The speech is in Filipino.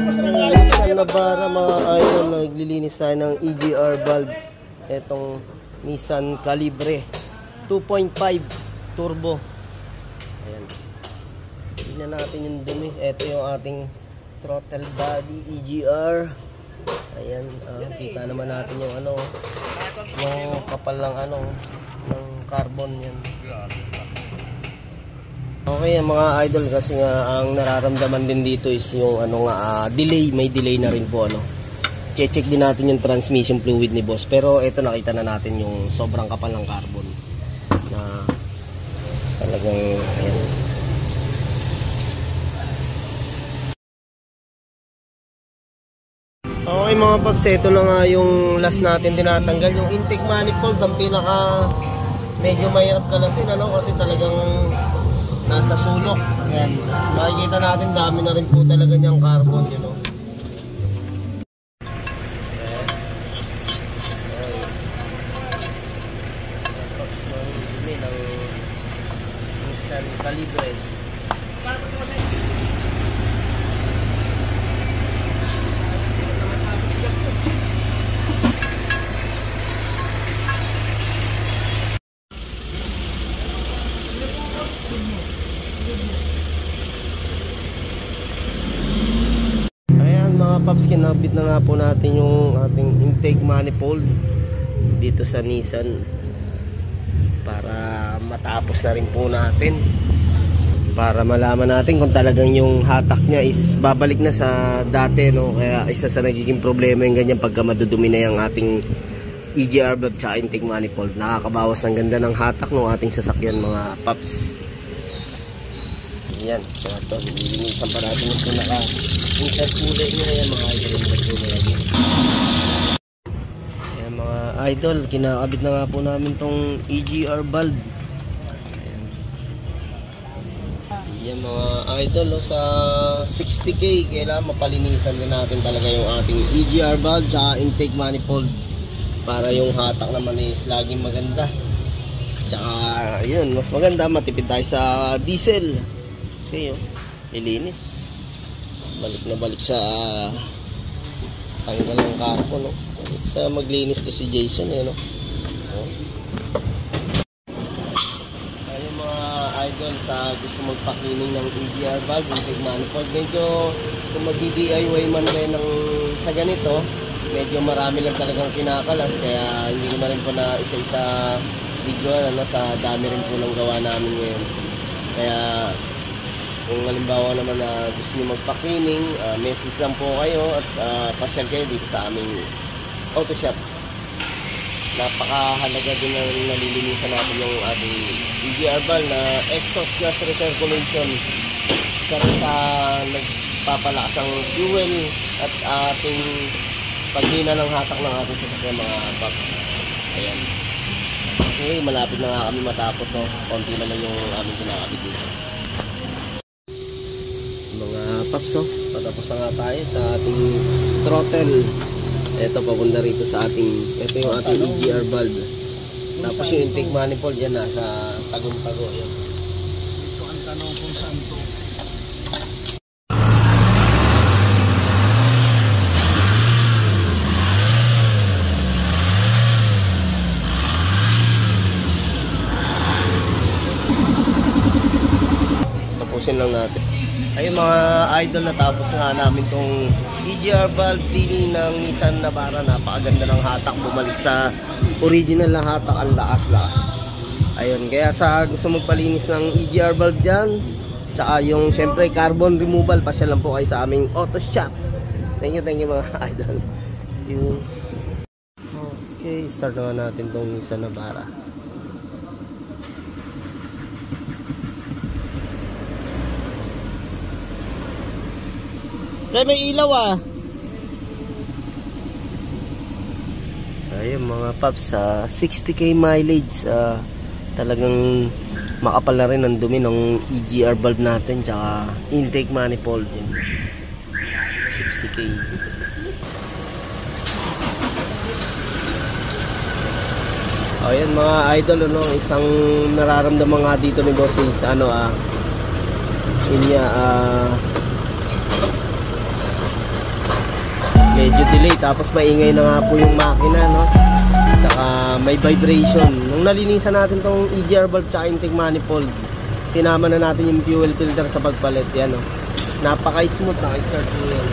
Nissan Navara mga idol, naglilinis tayo ng EGR valve. Etong Nissan Calibre 2.5 turbo. Ayan. Tignan natin yung dumi. Ito yung ating throttle body EGR. Ayan, kita naman natin yung ano, yung kapal ng ano, ng carbon yan. Okay mga idol, kasi nga ang nararamdaman din dito is yung ano nga, delay, may delay na rin po ano. Check din natin yung transmission fluid ni boss, pero ito nakita na natin yung sobrang kapal ng carbon na talagang ayan. Okay mga paps, ito na nga yung last natin tinatanggal, yung intake manifold, ang pinaka medyo mahirap kalasin ano, kasi talagang nasa sulok. Ayan. Makikita natin dami na rin po talaga niyang carbon, you know. Dumi ng Nissan Calibre. Paps, kinabit na nga po natin yung ating intake manifold dito sa Nissan para matapos na rin po natin, para malaman natin kung talagang yung hatak niya is babalik na sa dati, no? Kaya isa sa nagiging problema yung ganyan pagka madudumi na yung ating EGR valve tsaka intake manifold, nakakabawas ng ganda ng hatak ng ating sasakyan mga paps. Yan, ito, nilinisan pa natin yung pinaka-intercooler nyo na yan mga idol. Yan mga idol, kinakabit na nga po namin tong EGR valve. Yan mga idol, sa 60K kailangan mapalinisan din natin talaga yung ating EGR valve tsaka intake manifold para yung hatak naman is laging maganda. Tsaka yun, mas maganda, matipid tayo sa diesel. Okay, lilinis. Balik na balik sa tanggal ng carbon, no? Balik sa maglinis to si Jason, no? Ayun mga idol, sa gusto magpa-cleaning ng EGR valve, intake manifold, medyo kung mag-DIY man rin ng sa ganito, medyo marami lang talagang kinakalas, kaya hindi ko na rin po na isa-isa video, ano, sa dami rin po ng gawa namin ngayon. Kaya kung halimbawa naman na gusto nyo magpa-cleaning, message lang po kayo at pasyal kayo dito sa aming auto shop. Napakahalaga din na nalilinisan natin yung ating EGR valve na exhaust gas recirculation. Isa rin sa nagpapalakas ang fuel at ating paghina ng hatak ng ating sasakyan mga paps. Ayan. Okay, malapit na nga kami matapos, no? Konti na lang yung aming kinakabit dito. Mga paps, patapos na nga tayo sa ating throttle. Ito papunta rito sa ating, ito yung ating EGR valve. Tapos yung intake manifold yan nasa tagong-tago. Ito ang tanong kung saan to. Tapusin lang natin. Ayun mga idol, natapos nga namin tong EGR valve cleaning ng Nissan Navara. Napakaganda ng hatak, bumalik sa original na hatak, ang lakas-lakas. Ayun, kaya sa gusto magpalinis ng EGR valve dyan, tsaka yung syempre carbon removal, pasya lang po kayo sa aming auto shop. Thank you mga idol. Okay, start na natin tong Nissan Navara. May ilaw Ayun mga paps, 60k mileage, talagang makapal na rin ang dumi ng EGR valve natin tsaka intake manifold yun. 60k. Ayan mga idol, ano, isang nararamdaman nga dito ni boss is medyo delay. Tapos maingay na nga po yung makina, no? Tsaka may vibration. Nung nalinisan natin tong EGR valve tsaka intake manifold, sinama na natin yung fuel filter sa pagpalit. Yan, no? Napaka-smooth, naka-start po yan.